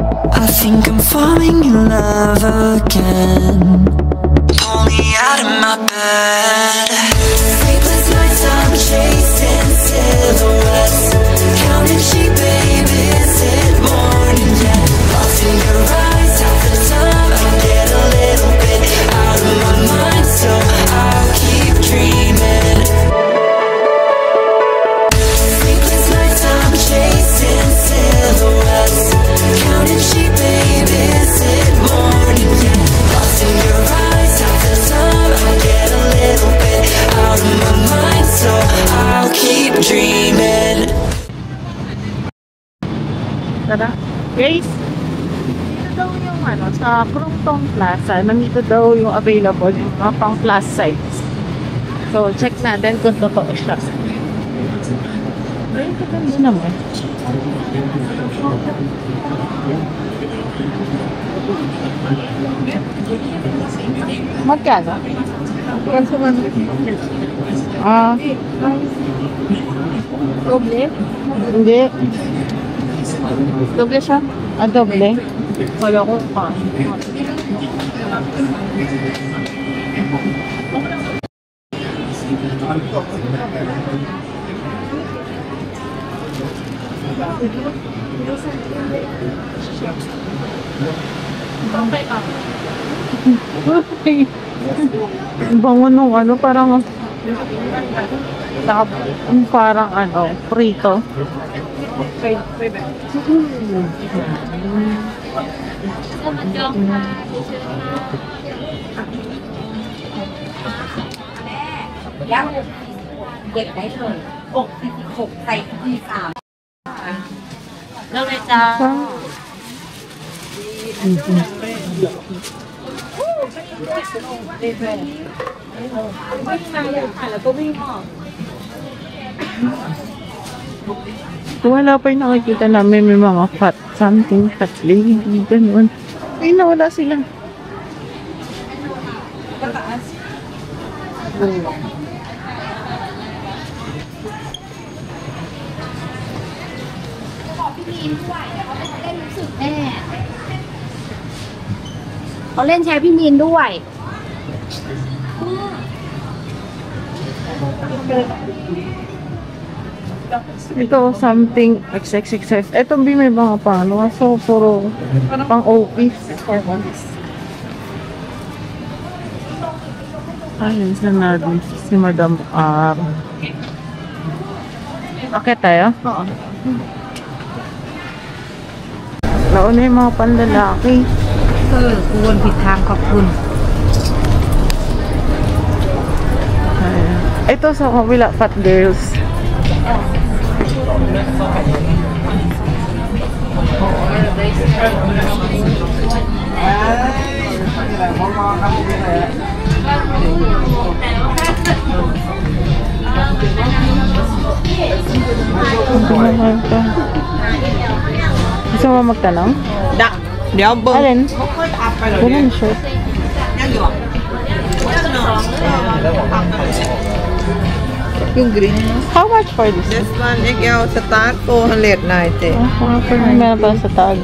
I think I'm falling in love again. Pull me out of my bed. Sleepless nights, I'm chasing silhouettes, counting sheep, baby, is it morning yet? Lost in your eyes, half the time I get a little bit out of my mind, so I'll keep dreaming. Sleepless nights, I'm chasing silhouettes, counting sheep, baby, is it morning yet? Lost in your eyes, half the time I get a little bit out of my mind, so I'll keep dreaming. Tara. Guys, dito daw yung sa Krungtong Plaza, nandito daw yung available yung mga pang plus size. So, check natin kung totoo siya. Ay, ito ganda naman. Magkano? Doble? Hindi. Doble siya? Doble? Kala ko bango nung parang prito. Dạ, เก็บได้เลยอก46ใส่ที่3เริ่มเลยจ้าwala pa yung nakikita namin may mga fat something fatling ganun. Ay, nawala sila.เขาเล่นแชร์พี่มีนด้วย Ito something XXXF. Ito may mga pano. So, puro pang office. Ayun, saan natin si Madam R. Okay tayo? Oo. Nauna yung mga panlalaki. วนผิดทางขอบคุณ Ito sa kabila, Fat Girls. Gusto mo magtanong? Alin? Ganun siya. Yung green. How much for this? This one XL start 490. Meron pa sa tag.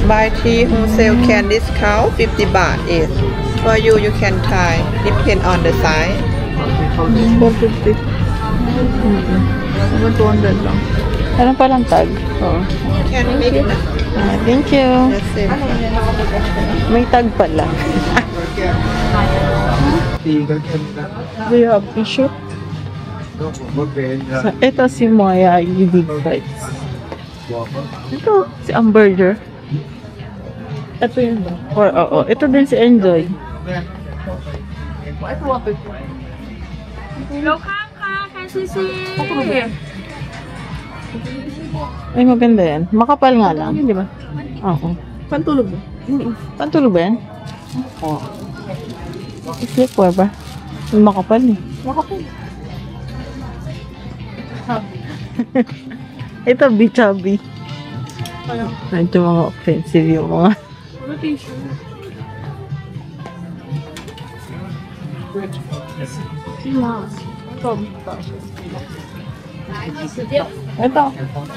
Buy 3 wholesale can discount 50 baht each. For you, you can try. Depend on the size. 450. 200 lang. Meron pa lang tag? Oo. Can make it. Thank you. That's it. May tag pala. Do you have tissue? Ito si Moya, yung big bites. Ito, si Hamburger. Ito yun ba? Oo, ito din si Enjoy. Ay, maganda yan. Makapal nga lang, di ba? Oo. Pantulog ba? Pantulog ba yan? Oo. Slipwear ba? Yung makapal eh. Makapal. Ito, B-chubby. Ito mga offensive yung mga.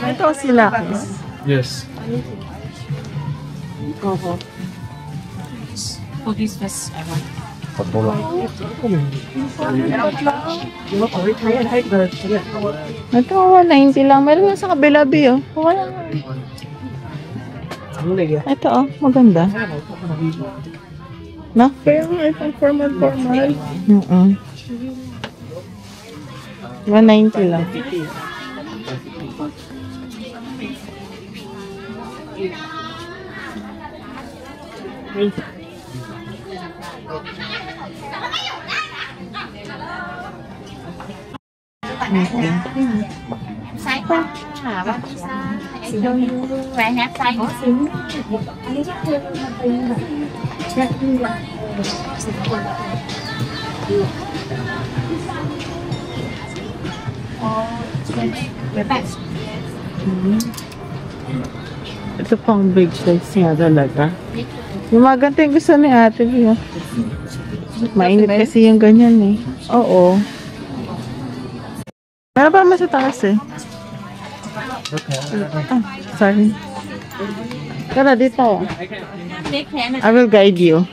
Ito sila. Yes. Oo. For this was, I want. Ito, 190 lang. Meron nga sa kabila, B, oh. Wala nga. Ito, oh. Maganda. Na? Kaya nga, itong formal. 190 lang. Size ba? Ba? Do you have size? Ito pang big size nga talaga. Yung mga ganito yung gusto ni ate. Yun. Mainit kasi yung ganyan eh. Oo. Meron pa naman sa taas eh. Ah, sorry. Tara, dito. I will guide you.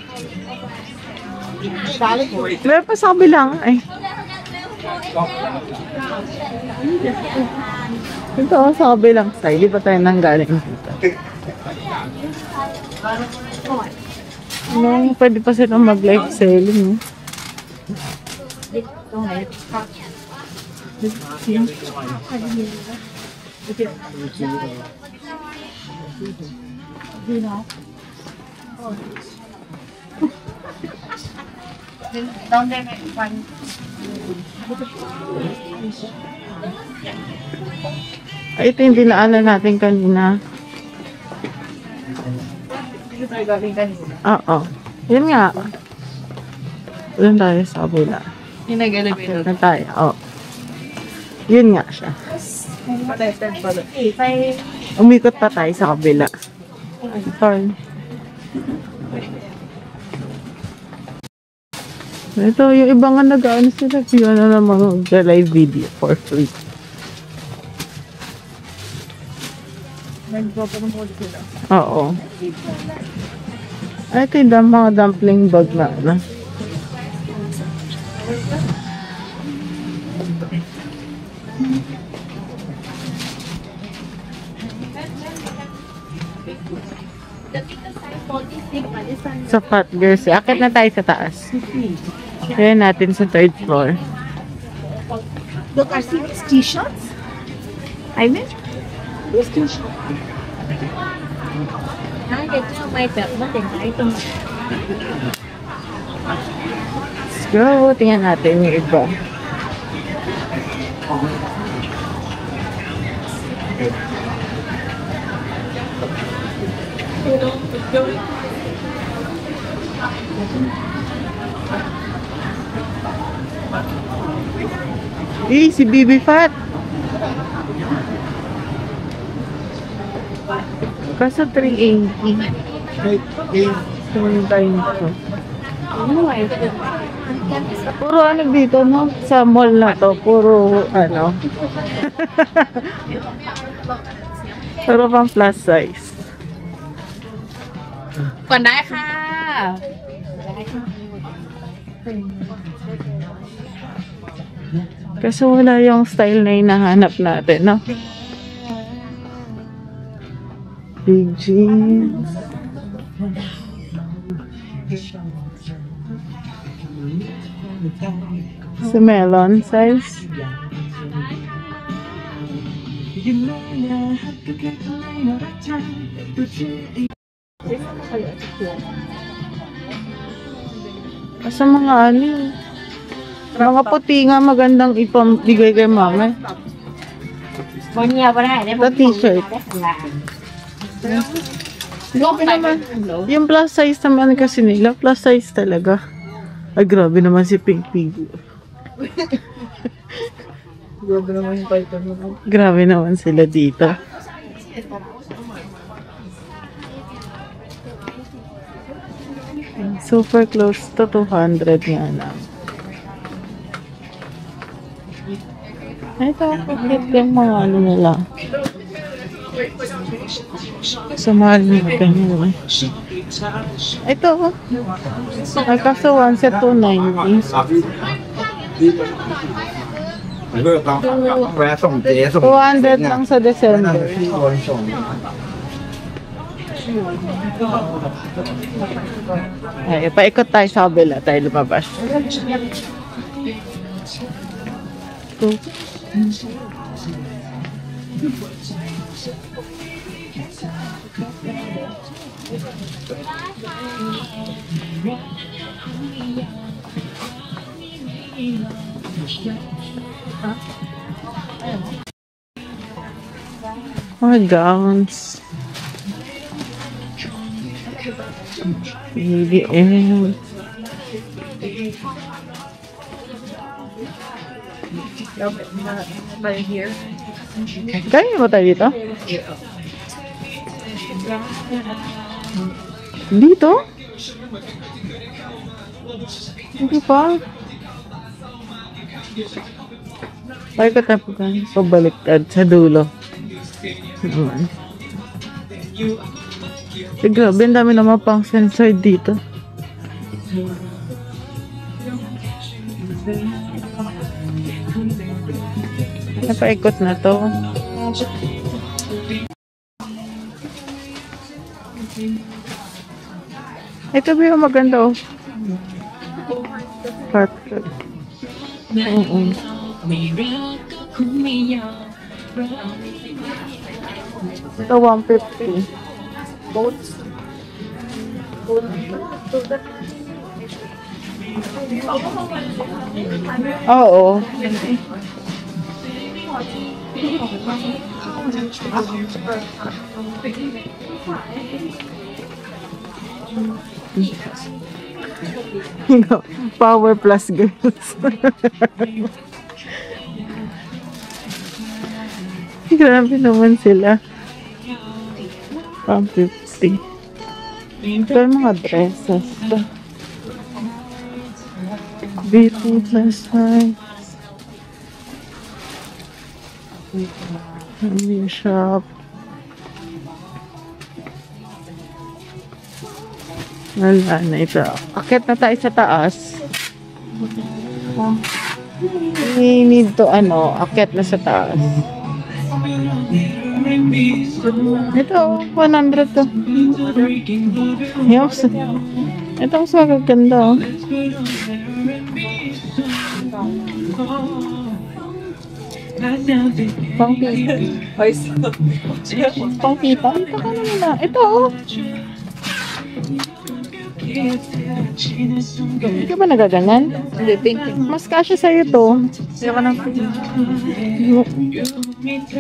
Meron pa sa kabilang eh. Ito sa kabilang side. Di pa tayo nanggaling dito. No, pwede pa silang mag-live selling. Don't let it one. Ay, ito yung dinaanan natin kanina. Oo. Yun nga. Doon tayo sa kabila. Yung nag-elevator. Na tayo. Oo. Yun nga siya. Umikot pa tayo sa kabila. Sorry. Ito, yung iba nga nag-ano sila. Yun na naman mag-live video for free. Oo. Ay, ito yung mga dumpling bag na. Sa Fat Girls. Akit na tayo sa taas. Kaya natin sa third floor. Look, are these t-shirts? I mean, these t-shirts. Let's go. Tingnan natin yung iba. Si Bibi Fat. Kaso 380. Tumulong tayo nito. Puro ano dito, no? Sa mall na to. Puro ano. Puro pang plus size. ก่อนได้ค่ะ Kasi wala yung style na hinahanap natin, no? Big jeans. Sa melon size. Sa mga ano, mga puti nga magandang ipamigay kay mama. วันนี้วันไหนเนี่ย The t-shirt. Grabe naman. Yung plus size naman kasi nila, plus size talaga. Ay, grabe naman si Pink Pig. Grabe naman yung python mo. Grabe naman sila dito. Super close to 200 nga lang. Ito, bakit yung mga ano nila. Sumali natin yun. Ito. Ay, kaso 1 set 290. 200 lang sa December. Ay, paikot tayo sa kabila. Tayo lumabas. Oh, gowns. BBM. Kaya mo tayo dito? Dito? Hindi pa. Tayo ka tayo pabaliktad sa dulo. Grabe, ang dami naman pang sensor dito. Napaikot na to. Ito ba yung maganda oh? Carpet. Ito 150. Oo. Power plus girls. Grabe naman sila. 150. Ito yung mga dresses. Beauty plus size. Family shop. Wala na ito. Akit na tayo sa taas. We need to akit na sa taas. Ito, 100 to. Yes. Ito mas magaganda. Pang-pita. Pang-pita? Ito ka naman na. Ito. Hindi ka ba nagaganyan? Hindi, pink. Mas kasya sa'yo to. Hindi ka ng pink.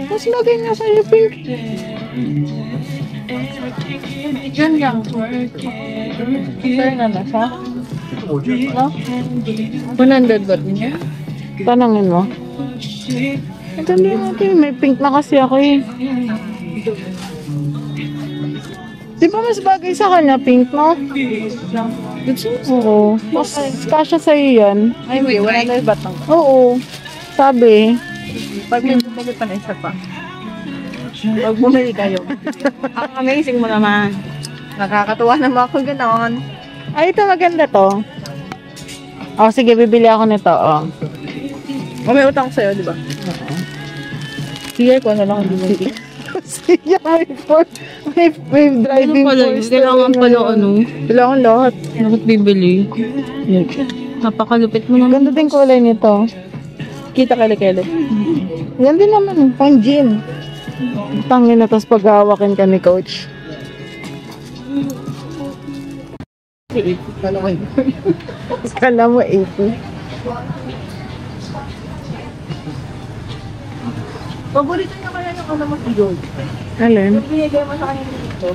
Mas lagay nga sa'yo pink. Yun lang. Sa'yo na na siya? No? 100 baht niya? Tanangin mo. Ito din natin. May pink na kasi ako eh. Di ba mas bagay sa kanya, pink, no? Oo. Mas kasya sa'yo yan. Ay, wait, 100 baht lang. Oo. Sabi. Pag may bumili pa na isa pa. Pag bumili kayo. Ang amazing mo naman. Nakakatuwa naman ako gano'n. Ay, ito maganda to. Oh, sige, bibili ako nito, oh. May utang ko sa'yo, di ba? Oo. Sige, ko na lang ang bumili. Sige, may driving force. Kailangan pala Kailangan lahat. Bakit bibili? Napakalupit mo naman. Ganda din kulay nito. Kita kele-kele. Yan din naman, pang gym. Tangin na, tapos paghawakin ka ni coach. Kala mo 80. Paborito niya kaya yung mo si Gold. Alin? Binigay mo sa kanya dito.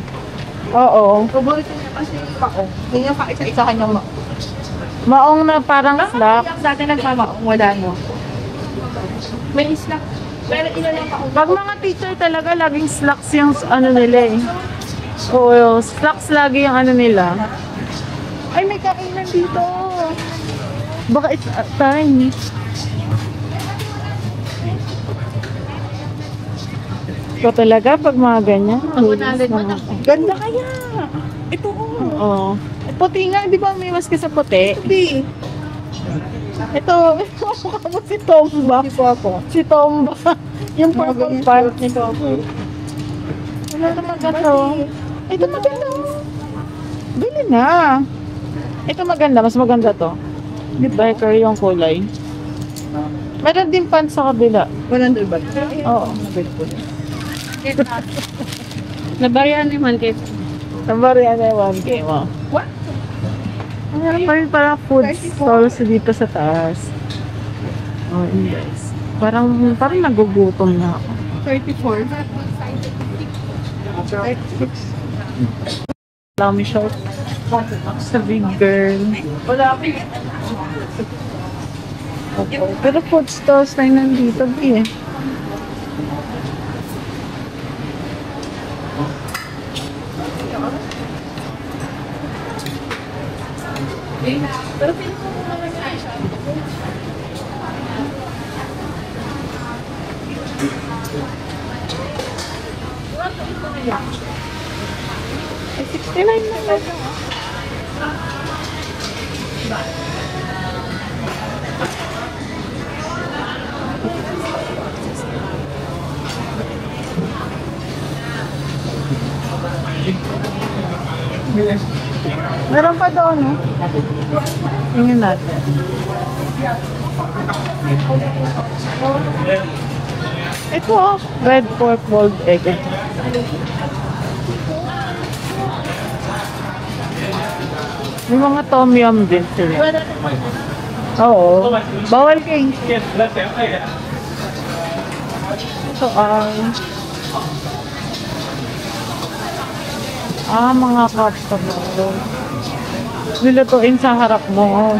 Oo. Paborito niya kasi yung maong. Hindi niya pa-isa kanyang maong. Maong na parang slack. Dati nagmamaong, wala no. May slack. Pero ilan lang maong. Pag mga teacher talaga, laging slacks yung nila eh. Oo, slacks lagi yung nila. Ay, may kainan dito. Baka it's time. ko talaga pag mga ganyan. Ganda kaya. Ito Oo. Puti nga, di ba may maske sa puti? Hindi. Ito, mukha mo si Tomba. Hindi po ako. Si Tomba. Yung purple ganyan part nito. Wala naman ganito. Ito maganda. Bili na. Ito maganda, mas maganda to. Biker yung kulay. Meron din pants sa kabila. 100 ba? Oo. Nabarihan naman kayo. Nabarihan na yung 1K mo. What? Meron pa rin parang food stalls dito sa taas. Oh, guys. Parang nagugutom na ako. 34. Dami short. Sa big girl. Wala ako. Pero food stalls na yung nandito. Eh. Ay, 69 na lang. Meron pa doon, no? Tingnan natin. Ito, oh. Red pork boiled egg. May mga tom yum din sila. Oo. Bawal kayo. Ito mga customer. Nilutuin sa harap mo.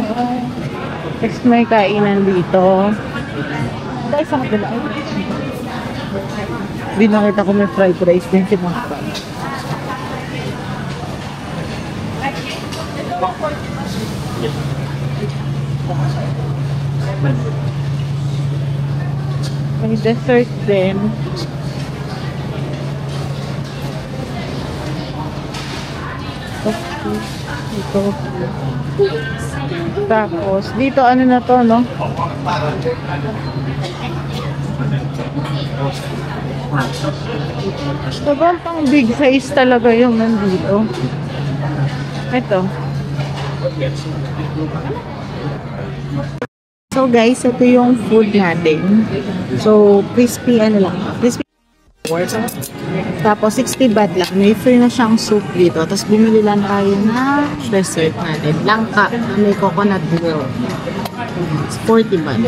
Next may kainan dito. Dahil sa kabila. Hindi nakita ko may fried rice din si mga fried. May dessert din. Ito. Tapos, dito ano na to, no? Sobrang pang big size talaga yung nandito. Ito. So guys, ito yung food natin. So, crispy ano lang. Crispy. Tapos 60 baht lang. May free na siyang soup dito. Tapos bumili lang tayo na dessert natin. Langka. May coconut milk. 40 baht.